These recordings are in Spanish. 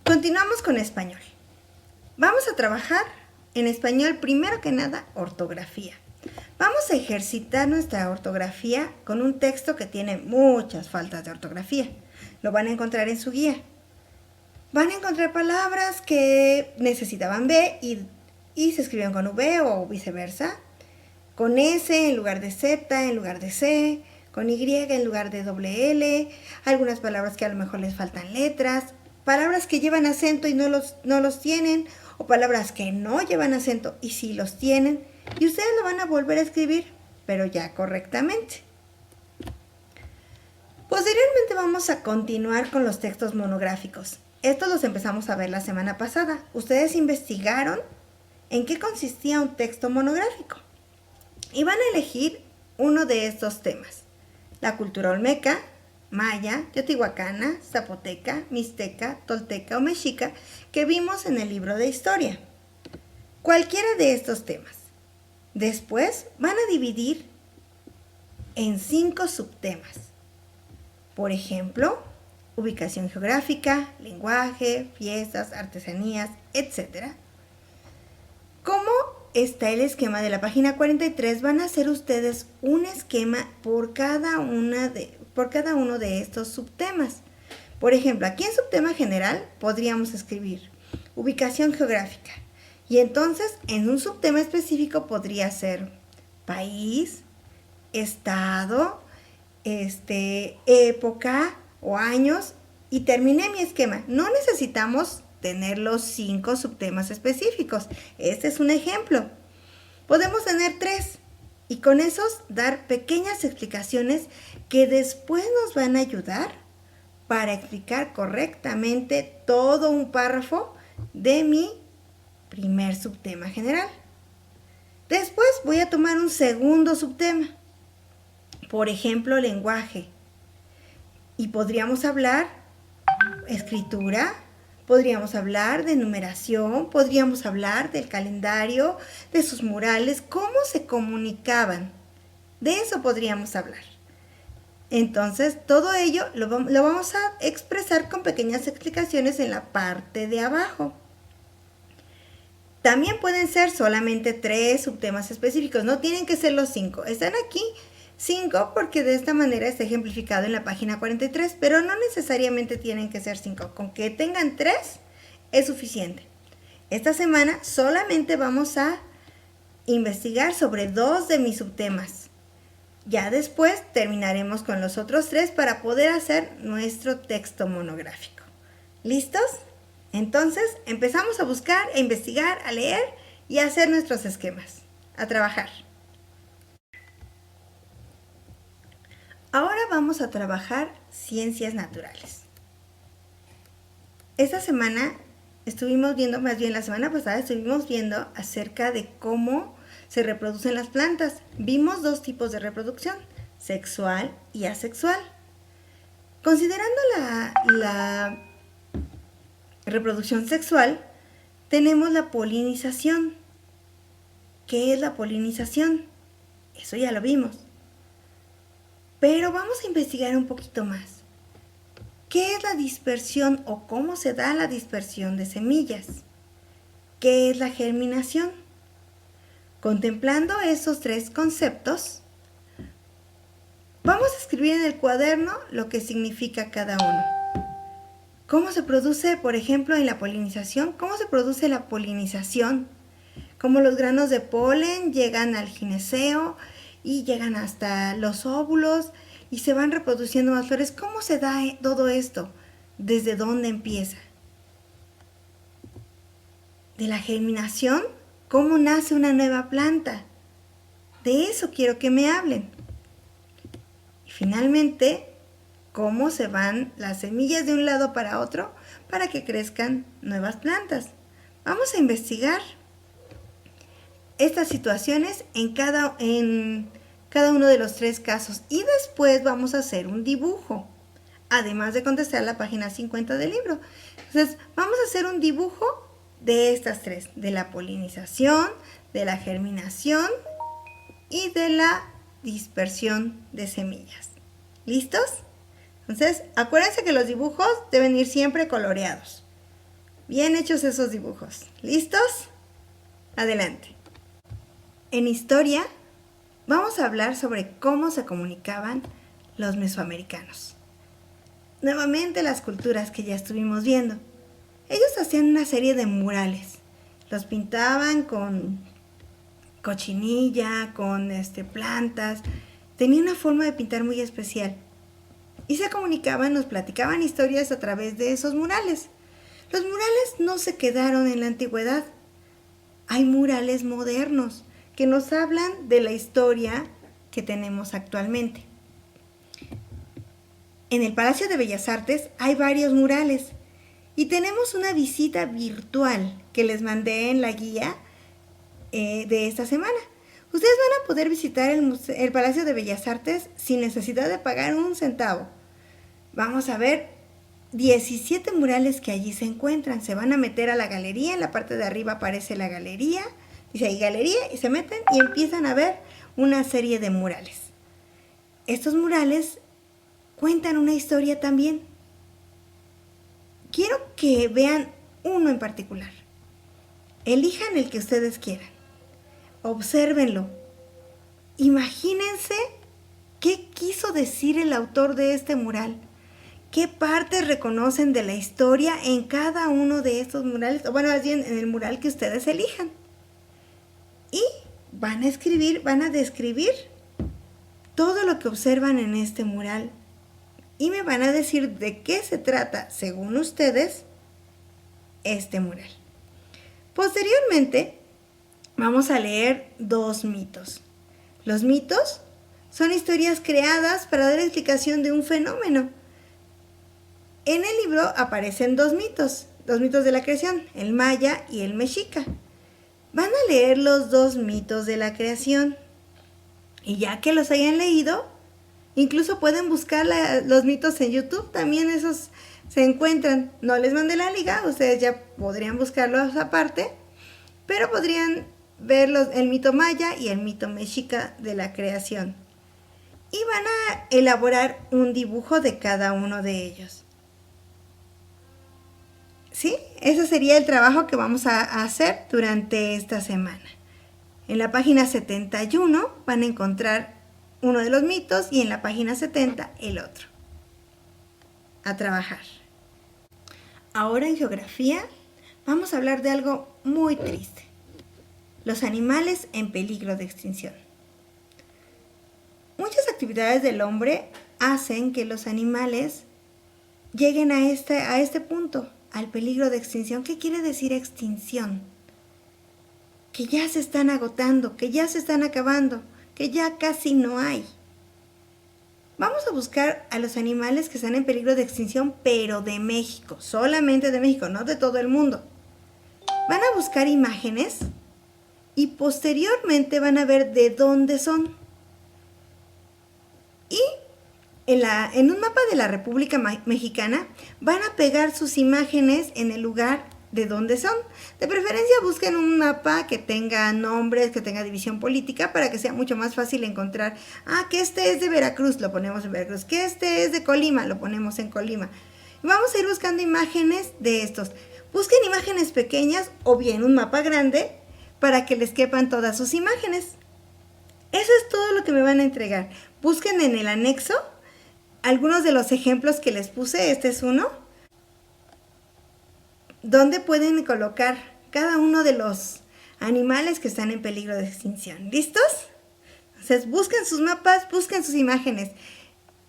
Continuamos con español. Vamos a trabajar en español, primero que nada, ortografía. Vamos a ejercitar nuestra ortografía con un texto que tiene muchas faltas de ortografía. Lo van a encontrar en su guía. Van a encontrar palabras que necesitaban B y se escriben con V o viceversa. Con S en lugar de Z, en lugar de C, con Y en lugar de doble L, algunas palabras que a lo mejor les faltan letras, palabras que llevan acento y no los tienen, o palabras que no llevan acento y sí los tienen, y ustedes lo van a volver a escribir, pero ya correctamente. Posteriormente vamos a continuar con los textos monográficos. Estos los empezamos a ver la semana pasada. Ustedes investigaron en qué consistía un texto monográfico y van a elegir uno de estos temas: la cultura olmeca, maya, teotihuacana, zapoteca, mixteca, tolteca o mexica que vimos en el libro de historia. Cualquiera de estos temas. Después van a dividir en 5 subtemas. Por ejemplo, ubicación geográfica, lenguaje, fiestas, artesanías, etc. ¿Cómo está el esquema de la página 43? Van a hacer ustedes un esquema por cada uno de estos subtemas. Por ejemplo, aquí en subtema general podríamos escribir ubicación geográfica. Y entonces en un subtema específico podría ser país, estado, época o años, y terminé mi esquema. No necesitamos tener los 5 subtemas específicos. Este es un ejemplo. Podemos tener 3 y con esos dar pequeñas explicaciones que después nos van a ayudar para explicar correctamente todo un párrafo de mi primer subtema general. Después voy a tomar un segundo subtema. Por ejemplo, lenguaje. Y podríamos hablar escritura, podríamos hablar de numeración, podríamos hablar del calendario, de sus murales, cómo se comunicaban. De eso podríamos hablar. Entonces, todo ello lo vamos a expresar con pequeñas explicaciones en la parte de abajo. También pueden ser solamente 3 subtemas específicos, no tienen que ser los 5. Están aquí 5 porque de esta manera está ejemplificado en la página 43, pero no necesariamente tienen que ser 5. Con que tengan 3 es suficiente. Esta semana solamente vamos a investigar sobre 2 de mis subtemas. Ya después terminaremos con los otros 3 para poder hacer nuestro texto monográfico. ¿Listos? Entonces empezamos a buscar, a investigar, a leer y a hacer nuestros esquemas. A trabajar. Ahora vamos a trabajar ciencias naturales. Esta semana estuvimos viendo, más bien la semana pasada estuvimos viendo acerca de cómo se reproducen las plantas. Vimos 2 tipos de reproducción, sexual y asexual. Considerando la reproducción sexual, tenemos la polinización. ¿Qué es la polinización? Eso ya lo vimos. Pero vamos a investigar un poquito más. ¿Qué es la dispersión o cómo se da la dispersión de semillas? ¿Qué es la germinación? Contemplando esos 3 conceptos, vamos a escribir en el cuaderno lo que significa cada uno. ¿Cómo se produce, por ejemplo, en la polinización? ¿Cómo se produce la polinización? Cómo los granos de polen llegan al gineceo y llegan hasta los óvulos y se van reproduciendo más flores. ¿Cómo se da todo esto? ¿Desde dónde empieza? De la germinación, ¿cómo nace una nueva planta? De eso quiero que me hablen. Y finalmente, ¿cómo se van las semillas de un lado para otro para que crezcan nuevas plantas? Vamos a investigar estas situaciones en cada uno de los 3 casos y después vamos a hacer un dibujo, además de contestar la página 50 del libro. Entonces, vamos a hacer un dibujo de estas 3, de la polinización, de la germinación y de la dispersión de semillas. ¿Listos? Entonces, acuérdense que los dibujos deben ir siempre coloreados. Bien hechos esos dibujos. ¿Listos? Adelante. En historia, vamos a hablar sobre cómo se comunicaban los mesoamericanos. Nuevamente las culturas que ya estuvimos viendo. Ellos hacían una serie de murales. Los pintaban con cochinilla, con plantas. Tenía una forma de pintar muy especial. Y se comunicaban, nos platicaban historias a través de esos murales. Los murales no se quedaron en la antigüedad. Hay murales modernos que nos hablan de la historia que tenemos actualmente. En el Palacio de Bellas Artes hay varios murales y tenemos una visita virtual que les mandé en la guía de esta semana. Ustedes van a poder visitar el Palacio de Bellas Artes sin necesidad de pagar un centavo. Vamos a ver 17 murales que allí se encuentran. Se van a meter a la galería, en la parte de arriba aparece la galería, dice ahí galería, y se meten y empiezan a ver una serie de murales. Estos murales cuentan una historia también. Quiero que vean uno en particular. Elijan el que ustedes quieran. Obsérvenlo. Imagínense qué quiso decir el autor de este mural. ¿Qué partes reconocen de la historia en cada uno de estos murales? O bueno, más bien en el mural que ustedes elijan. Y van a describir todo lo que observan en este mural. Y me van a decir de qué se trata, según ustedes, este mural. Posteriormente, vamos a leer 2 mitos. Los mitos son historias creadas para dar explicación de un fenómeno. En el libro aparecen 2 mitos de la creación, el maya y el mexica. Van a leer los 2 mitos de la creación. Y ya que los hayan leído, incluso pueden buscar los mitos en YouTube, también esos se encuentran. No les mandé la liga, ustedes ya podrían buscarlos aparte, pero podrían ver el mito maya y el mito mexica de la creación. Y van a elaborar un dibujo de cada uno de ellos. ¿Sí? Ese sería el trabajo que vamos a hacer durante esta semana. En la página 71 van a encontrar uno de los mitos y en la página 70 el otro. A trabajar. Ahora en geografía vamos a hablar de algo muy triste. Los animales en peligro de extinción. Muchas actividades del hombre hacen que los animales lleguen a este punto, al peligro de extinción. ¿Qué quiere decir extinción? Que ya se están agotando, que ya se están acabando, que ya casi no hay. Vamos a buscar a los animales que están en peligro de extinción, pero de México, solamente de México, no de todo el mundo. Van a buscar imágenes y posteriormente van a ver de dónde son. Y en un mapa de la República Mexicana van a pegar sus imágenes en el lugar de donde son. De preferencia busquen un mapa que tenga nombres, que tenga división política para que sea mucho más fácil encontrar. Que este es de Veracruz, lo ponemos en Veracruz. Que este es de Colima, lo ponemos en Colima. Vamos a ir buscando imágenes de estos. Busquen imágenes pequeñas o bien un mapa grande para que les quepan todas sus imágenes. Eso es todo lo que me van a entregar. Busquen en el anexo algunos de los ejemplos que les puse. Este es uno, donde pueden colocar cada uno de los animales que están en peligro de extinción. ¿Listos? Entonces busquen sus mapas, busquen sus imágenes.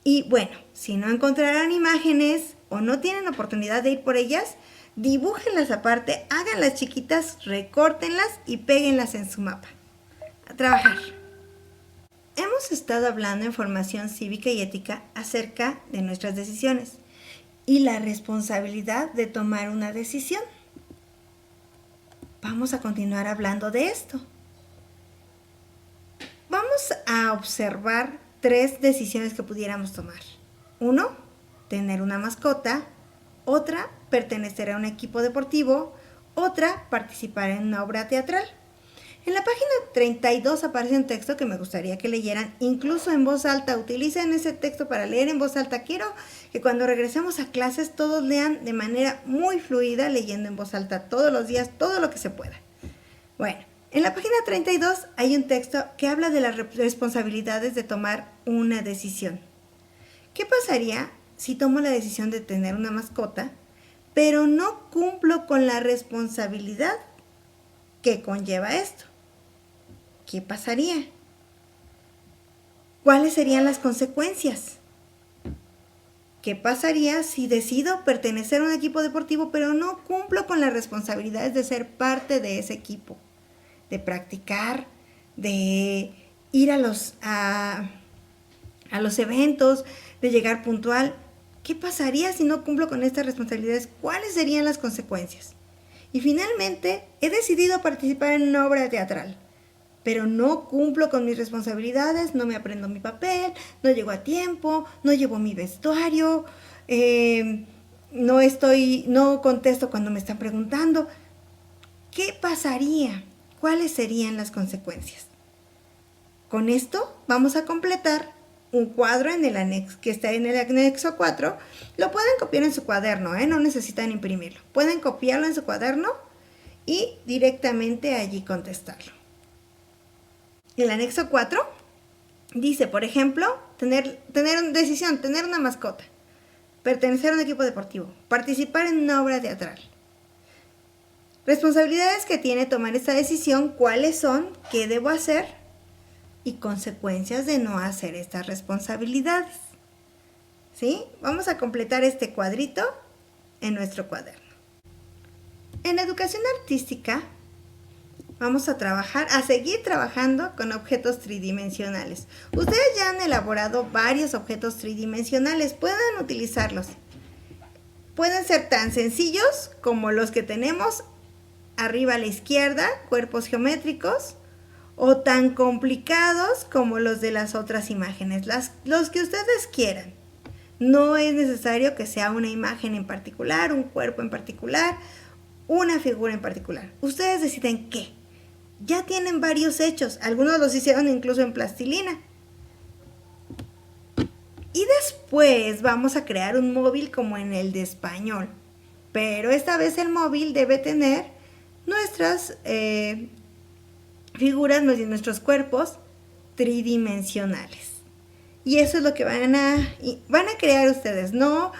Y bueno, si no encontrarán imágenes o no tienen oportunidad de ir por ellas, dibújenlas aparte, háganlas chiquitas, recórtenlas y péguenlas en su mapa. A trabajar. Hemos estado hablando en formación cívica y ética acerca de nuestras decisiones y la responsabilidad de tomar una decisión. Vamos a continuar hablando de esto. Vamos a observar 3 decisiones que pudiéramos tomar. 1, tener una mascota. Otra, pertenecer a un equipo deportivo. Otra, participar en una obra teatral. En la página 32 aparece un texto que me gustaría que leyeran, incluso en voz alta. Utilicen ese texto para leer en voz alta. Quiero que cuando regresemos a clases todos lean de manera muy fluida, leyendo en voz alta todos los días, todo lo que se pueda. Bueno, en la página 32 hay un texto que habla de las responsabilidades de tomar una decisión. ¿Qué pasaría si tomo la decisión de tener una mascota, pero no cumplo con la responsabilidad que conlleva esto? ¿Qué pasaría? ¿Cuáles serían las consecuencias? ¿Qué pasaría si decido pertenecer a un equipo deportivo, pero no cumplo con las responsabilidades de ser parte de ese equipo? De practicar, de ir a los eventos, de llegar puntual. ¿Qué pasaría si no cumplo con estas responsabilidades? ¿Cuáles serían las consecuencias? Y finalmente, he decidido participar en una obra teatral, pero no cumplo con mis responsabilidades, no me aprendo mi papel, no llego a tiempo, no llevo mi vestuario, no contesto cuando me están preguntando. ¿Qué pasaría? ¿Cuáles serían las consecuencias? Con esto vamos a completar un cuadro en el anexo, que está en el anexo 4. Lo pueden copiar en su cuaderno, no necesitan imprimirlo. Pueden copiarlo en su cuaderno y directamente allí contestarlo. El anexo 4 dice, por ejemplo, tener una decisión, tener una mascota, pertenecer a un equipo deportivo, participar en una obra teatral. Responsabilidades que tiene tomar esta decisión, cuáles son, qué debo hacer y consecuencias de no hacer estas responsabilidades. ¿Sí? Vamos a completar este cuadrito en nuestro cuaderno. En educación artística vamos a seguir trabajando con objetos tridimensionales. Ustedes ya han elaborado varios objetos tridimensionales, pueden utilizarlos. Pueden ser tan sencillos como los que tenemos arriba a la izquierda, cuerpos geométricos, o tan complicados como los de las otras imágenes, los que ustedes quieran. No es necesario que sea una imagen en particular, un cuerpo en particular, una figura en particular. Ustedes deciden qué. Ya tienen varios hechos, algunos los hicieron incluso en plastilina. Y después vamos a crear un móvil como en el de español, pero esta vez el móvil debe tener nuestras figuras, nuestros cuerpos tridimensionales. Y eso es lo que van a crear ustedes. No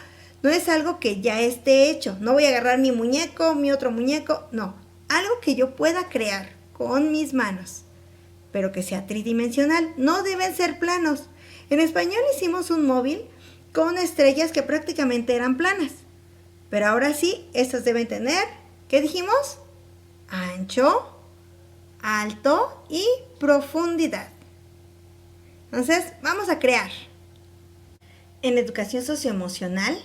es algo que ya esté hecho. No voy a agarrar mi muñeco, mi otro muñeco. No, algo que yo pueda crear con mis manos, pero que sea tridimensional. No deben ser planos. En español hicimos un móvil con estrellas que prácticamente eran planas. Pero ahora sí, estas deben tener, ¿qué dijimos? Ancho, alto y profundidad. Entonces, vamos a crear. En educación socioemocional,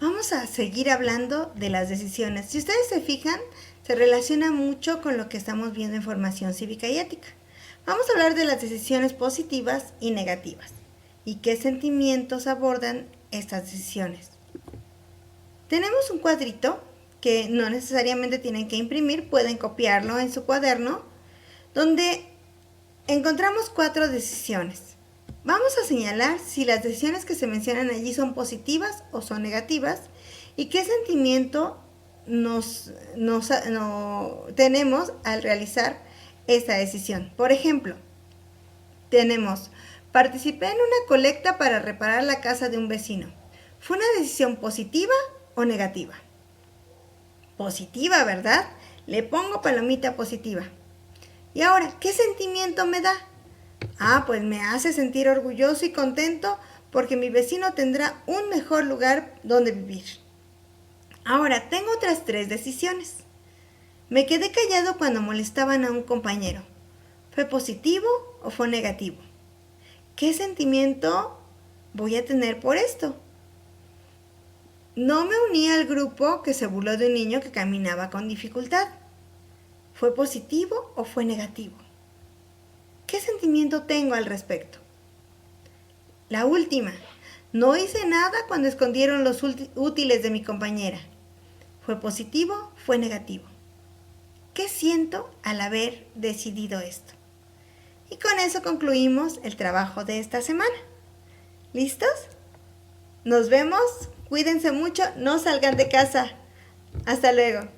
vamos a seguir hablando de las decisiones. Si ustedes se fijan, se relaciona mucho con lo que estamos viendo en formación cívica y ética. Vamos a hablar de las decisiones positivas y negativas y qué sentimientos abordan estas decisiones. Tenemos un cuadrito que no necesariamente tienen que imprimir, pueden copiarlo en su cuaderno, donde encontramos 4 decisiones. Vamos a señalar si las decisiones que se mencionan allí son positivas o son negativas y qué sentimiento tenemos al realizar esta decisión. Por ejemplo, tenemos, participé en una colecta para reparar la casa de un vecino. ¿Fue una decisión positiva o negativa? Positiva, ¿verdad? Le pongo palomita positiva. Y ahora, ¿qué sentimiento me da? Pues me hace sentir orgulloso y contento porque mi vecino tendrá un mejor lugar donde vivir. Ahora, tengo otras 3 decisiones. Me quedé callado cuando molestaban a un compañero. ¿Fue positivo o fue negativo? ¿Qué sentimiento voy a tener por esto? No me uní al grupo que se burló de un niño que caminaba con dificultad. ¿Fue positivo o fue negativo? ¿Qué sentimiento tengo al respecto? La última, no hice nada cuando escondieron los útiles de mi compañera. ¿Fue positivo? ¿Fue negativo? ¿qué siento al haber decidido esto? Y con eso concluimos el trabajo de esta semana. ¿Listos? Nos vemos, cuídense mucho, no salgan de casa. Hasta luego.